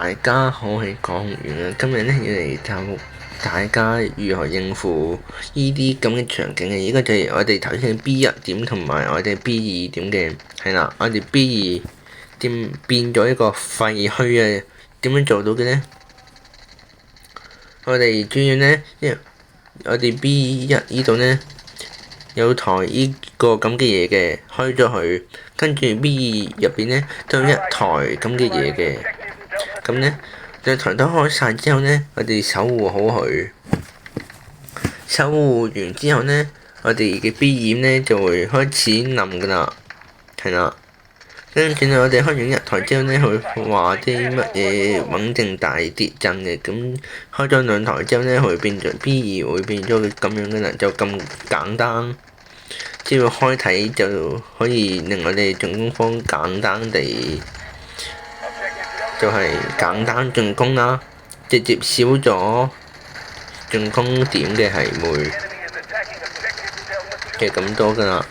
大家好，係講完啦。今日咧要嚟教大家如何應付呢啲咁嘅場景嘅。依個就係我哋頭先 B1 點同埋我哋 B2 點嘅，係啦。我哋 B2 點變咗一個廢墟啊，點樣做到嘅咧？我哋主要咧，我哋 B1 呢度咧有台呢個咁嘅嘢嘅，開咗佢，跟住 B2 入邊咧都有一台咁嘅嘢嘅。咁咧，兩台都開晒之後咧，我哋守護好佢。守護完之後咧，我哋嘅 B 點咧就會開始冧噶啦，係啦。跟住我哋開完一台之後咧，佢話啲乜嘢穩定大跌震嘅。咁開咗兩台之後咧，佢變咗 B2會變咗咁樣噶啦，就咁簡單。只要開睇就可以令我哋進攻方簡單地。就係簡單進攻啦，直接少咗進攻點嘅係會嘅咁多㗎啦。